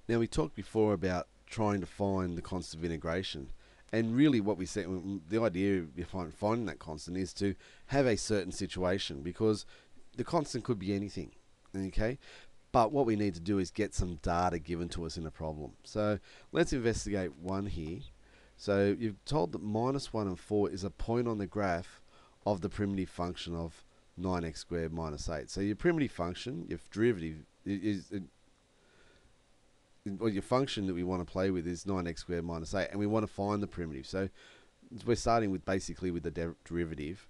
Now, we talked before about trying to find the constant of integration. And really, what we said, the idea behind finding that constant is to have a certain situation, because the constant could be anything. Okay? But what we need to do is get some data given to us in a problem. So let's investigate one here. So you've told that minus 1 and 4 is a point on the graph of the primitive function of 9x squared minus 8. So your primitive function, your derivative, is or your function that we want to play with is 9x squared minus 8, and we want to find the primitive. So we're starting with basically with the derivative,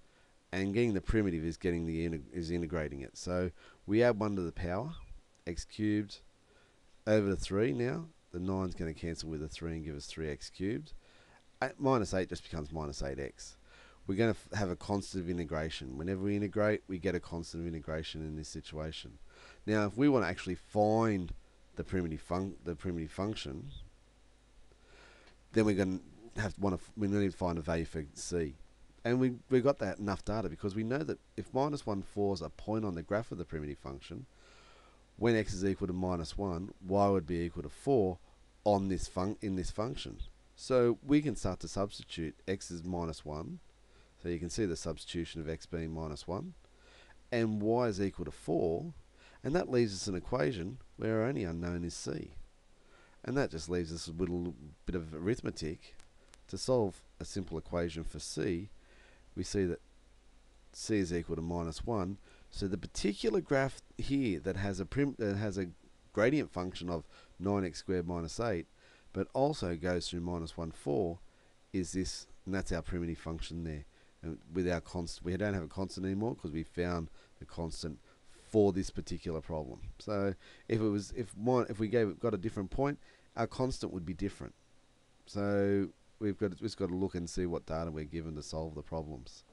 and getting the primitive is getting is integrating it. So we add 1 to the power, x cubed over the 3 now. The 9's going to cancel with the 3 and give us 3x cubed. Minus 8 just becomes minus 8x. We're going to have a constant of integration. Whenever we integrate, we get a constant of integration in this situation. Now, if we want to actually find the primitive function, then we're going to we need to find a value for c. And we got that enough data because we know that if minus 1, 4 is a point on the graph of the primitive function, when x is equal to minus 1, y would be equal to 4 on this in this function. So we can start to substitute x is minus 1. So you can see the substitution of x being minus 1. And y is equal to 4. And that leaves us an equation where our only unknown is c. And that just leaves us a little bit of arithmetic to solve a simple equation for c. We see that c is equal to minus 1. So the particular graph here that has a gradient function of 9x squared minus 8, but also goes through minus 1, 4, is this, and that's our primitive function there. And with our constant, we don't have a constant anymore because we found the constant for this particular problem. So if we got a different point, our constant would be different. So we've just got to look and see what data we're given to solve the problems.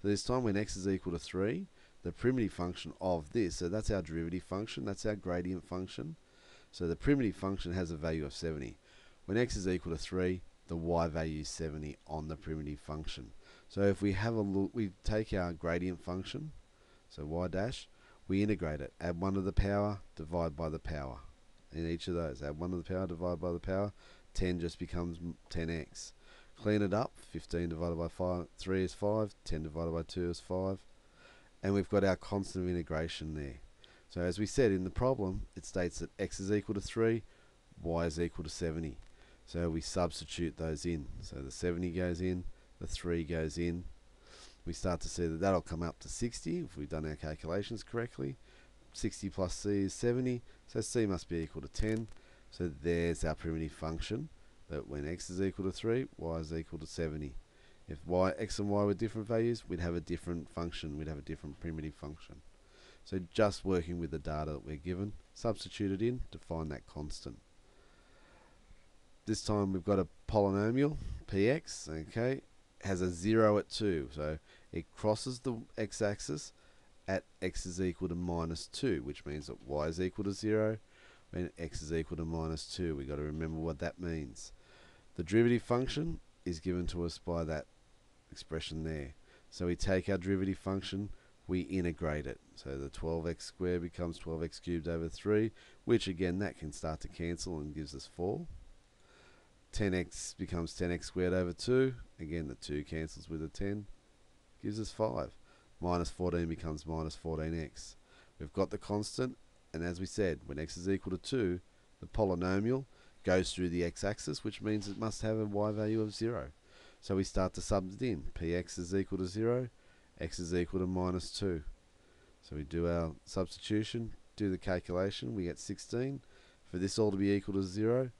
So this time when x is equal to 3, the primitive function of this, so that's our derivative function, that's our gradient function. So the primitive function has a value of 70. When x is equal to 3, the y value is 70 on the primitive function. So if we have a look, we take our gradient function, so y dash, we integrate it, add 1 to the power, divide by the power. In each of those, add 1 to the power, divide by the power, 10 just becomes 10x. Clean it up, 15 divided by 3 is 5, 10 divided by 2 is 5, and we've got our constant of integration there. So as we said in the problem, it states that x is equal to 3, y is equal to 70. So we substitute those in. So the 70 goes in, the 3 goes in. We start to see that that'll come up to 60 if we've done our calculations correctly. 60 plus c is 70, so c must be equal to 10. So there's our primitive function, that when x is equal to 3, y is equal to 70. If x and y were different values, we'd have a different function, we'd have a different primitive function. So just working with the data that we're given, substitute it in to find that constant. This time we've got a polynomial, px, okay, has a 0 at 2, so it crosses the x-axis at x is equal to minus 2, which means that y is equal to 0 when x is equal to minus 2. We've got to remember what that means. The derivative function is given to us by that expression there. So we take our derivative function, we integrate it. So the 12x squared becomes 12x cubed over 3, which again, that can start to cancel and gives us 4. 10x becomes 10x squared over 2. Again, the 2 cancels with the 10. Gives us 5. Minus 14 becomes minus 14x. We've got the constant, and as we said, when x is equal to 2, the polynomial goes through the x-axis, which means it must have a y value of 0. So we start to sub it in. Px is equal to 0, x is equal to minus 2. So we do our substitution, do the calculation, we get 16. For this all to be equal to 0,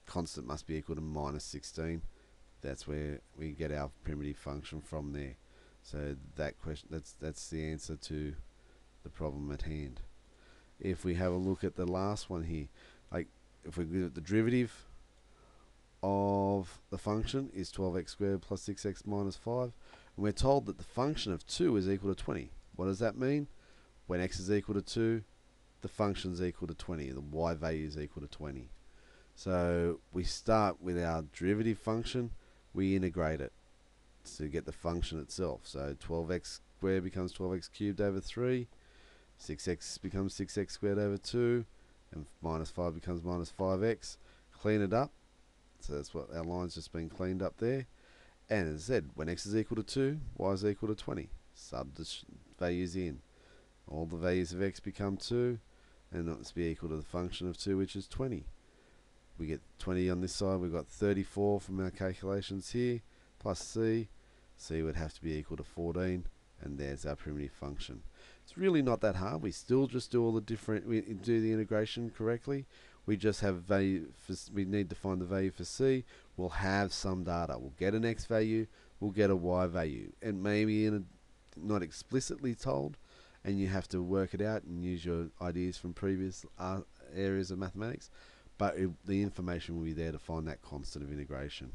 constant must be equal to minus 16. That's where we get our primitive function from there. So that question, that's the answer to the problem at hand. If we have a look at the last one here, like if we look at the derivative of the function is 12x squared plus 6x minus 5, and we're told that the function of 2 is equal to 20. What does that mean? When x is equal to 2, the function is equal to 20. The y value is equal to 20. So we start with our derivative function, we integrate it to get the function itself. So 12x squared becomes 12x cubed over 3, 6x becomes 6x squared over 2, and minus 5 becomes minus 5x. Clean it up. So that's what our line's just been cleaned up there. And as I said, when x is equal to 2, y is equal to 20. Sub the values in. All the values of x become 2, and that's be equal to the function of 2, which is 20. We get 20 on this side. We've got 34 from our calculations here, plus c. C would have to be equal to 14, and there's our primitive function. It's really not that hard. We still just do all the different, we do the integration correctly. We just have value for, we need to find the value for c. We'll have some data. We'll get an x value, we'll get a y value, and maybe in a, not explicitly told, and you have to work it out and use your ideas from previous areas of mathematics, but the information will be there to find that constant of integration.